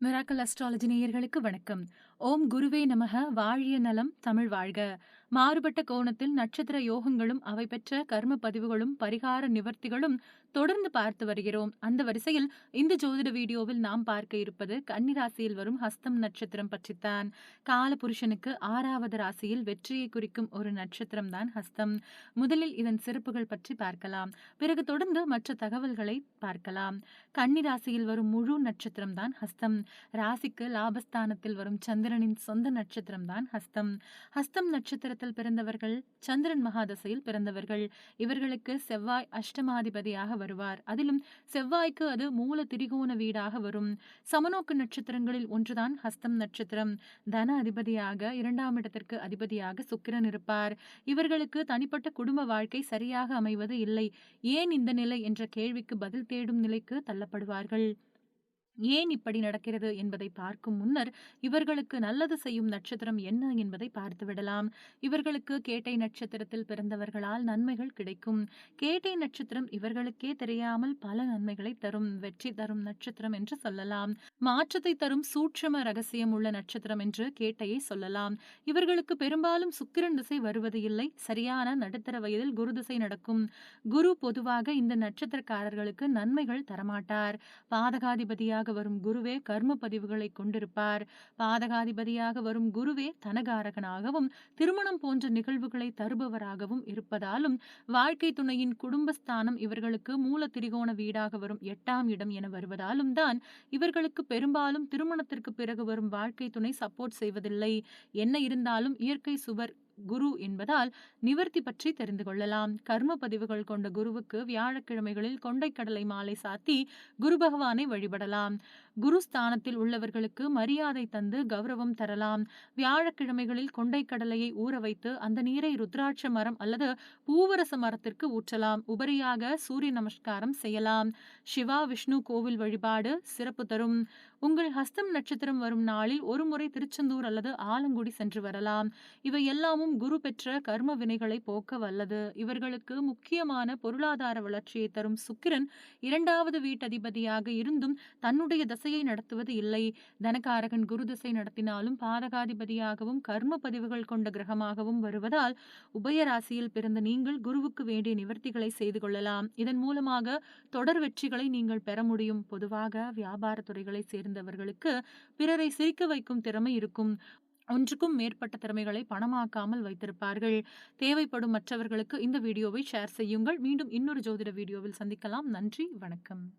Miracle astrology நேயர்களுக்கு வணக்கம். ஓம் குருவே நமக. வாழிய நலம் தமிழ் வாழ்க. மாறுபட்ட கோணத்தில் நட்சத்திர யோகங்களும் அவை பெற்ற கர்ம பதிவுகளும் பரிகார நிவர்த்திகளும் தொடர்ந்து பார்த்து வருகிறோம். அந்த வரிசையில் இந்த ஜோதிட வீடியோவில் நாம் பார்க்க இருப்பது கன்னிராசியில் வரும் ஹஸ்தம் நட்சத்திரம் பற்றித்தான். கால புருஷனுக்கு 6வது ராசியில் வெற்றியை குறிக்கும் ஒரு நட்சத்திரம் தான் ஹஸ்தம். முதலில் இதன் சிறப்புகள் பற்றி பார்க்கலாம். பிறகு தொடர்ந்து மற்ற தகவல்களை பார்க்கலாம். கன்னிராசியில் வரும் முழு நட்சத்திரம் தான் ஹஸ்தம். ராசிக்கு லாபஸ்தானத்தில் வரும் சந்திரனின் சொந்த நட்சத்திரம் தான் ஹஸ்தம். ஹஸ்தம் நட்சத்திரத்தில் பிறந்தவர்கள் சந்திரன் மகாதசையில் பிறந்தவர்கள். இவர்களுக்கு செவ்வாய் அஷ்டமாதிபதியாக வருவார். அதிலும் செவ்வாய்க்கு அது மூல திரிகோண வீடாக வரும். சமநோக்கு நட்சத்திரங்களில் ஒன்றுதான் ஹஸ்தம் நட்சத்திரம். தன அதிபதியாக 2ஆம் இடத்திற்கு அதிபதியாக சுக்கிரன் இருப்பார். இவர்களுக்கு தனிப்பட்ட குடும்ப வாழ்க்கை சரியாக அமைவது இல்லை. ஏன் இந்த நிலை என்ற கேள்விக்கு பதில் தேடும் நிலைக்கு தள்ளப்படுவார்கள். ஏன் இப்படி நடக்கிறது என்பதை பார்க்கும் முன்னர் இவர்களுக்கு நல்லது செய்யும் நட்சத்திரம் என்ன என்பதை பார்த்து விடலாம். இவர்களுக்கு கேட்டை நட்சத்திரத்தில் பிறந்தவர்களால் நன்மைகள் கிடைக்கும். கேட்டை நட்சத்திரம் இவர்களுக்கே தெரியாமல் பல நன்மைகளை தரும், வெற்றி தரும் நட்சத்திரம் என்று சொல்லலாம். மாற்றத்தை தரும் சூட்சும ரகசியம் உள்ள நட்சத்திரம் என்று கேட்டையை சொல்லலாம். இவர்களுக்கு பெரும்பாலும் சுக்கிரன் திசை வருவது இல்லை. சரியான நடுத்தர வயதில் குரு திசை நடக்கும். குரு பொதுவாக இந்த நட்சத்திரக்காரர்களுக்கு நன்மைகள் தரமாட்டார். பாதகாதிபதியாக வரும் குருவே கர்ம பதிவுகளை கொண்டிருப்பார். பாதகாதிபதியாக வரும் குருவே தனகாரகனாகவும் திருமணம் போன்ற நிகழ்வுகளை தருபவராகவும் இருப்பதாலும் வாழ்க்கை துணையின் குடும்பஸ்தானம் இவர்களுக்கு மூல திரிகோண வீடாக வரும் 8ஆம் இடம் என வருவதாலும் தான் இவர்களுக்கு பெரும்பாலும் திருமணத்திற்கு பிறகு வரும் வாழ்க்கை துணை சப்போர்ட் செய்வதில்லை. என்ன இருந்தாலும் இயற்கை சுவர் குரு என்பதால் நிவர்த்தி பற்றி தெரிந்து கொள்ளலாம். கர்ம பதிவுகள் கொண்ட குருவுக்கு வியாழக்கிழமைகளில் கொண்டைக்கடலை மாலை சாத்தி குரு பகவானை வழிபடலாம். குரு ஸ்தானத்தில் உள்ளவர்களுக்கு மரியாதை தந்து கௌரவம் தரலாம். வியாழக்கிழமைகளில் கொண்டைக்கடலையை ஊற வைத்து அந்த நீரை ருத்ராட்ச மரம் அல்லது பூவரச மரத்திற்கு ஊற்றலாம். உபரியாக சூரிய நமஸ்காரம் செய்யலாம். சிவா விஷ்ணு கோவில் வழிபாடு சிறப்பு தரும். உங்கள் ஹஸ்தம் நட்சத்திரம் வரும் நாளில் ஒரு முறை திருச்செந்தூர் அல்லது ஆலங்குடி சென்று வரலாம். இவை எல்லாமும் குரு பெற்ற கர்ம வினைகளை போக்க வல்லது. இவர்களுக்கு முக்கியமான பொருளாதார வளர்ச்சியை தரும் சுக்கிரன் 2வது வீட்டதிபதியாக இருந்தும் தன்னுடைய தசையை நடத்துவது இல்லை. தனகாரகன் குரு திசை நடத்தினாலும் பாதகாதிபதியாகவும் கர்ம பதிவுகள் கொண்ட கிரகமாகவும் வருவதால் உபயராசியில் பிறந்த நீங்கள் குருவுக்கு வேண்டிய நிவர்த்திகளை செய்து கொள்ளலாம். இதன் மூலமாக தொடர் வெற்றிகளை நீங்கள் பெற முடியும். பொதுவாக வியாபார துறைகளை சேர்ந்தவர்களுக்கு பிறரை சிரிக்க வைக்கும் திறமை இருக்கும். ஒன்றுக்கும் மேற்பட்ட திறமைகளை பணமாக்காமல் வைத்திருப்பார்கள். தேவைப்படும் மற்றவர்களுக்கு இந்த வீடியோவை ஷேர் செய்யுங்கள். மீண்டும் இன்னொரு ஜோதிட வீடியோவில் சந்திக்கலாம். நன்றி, வணக்கம்.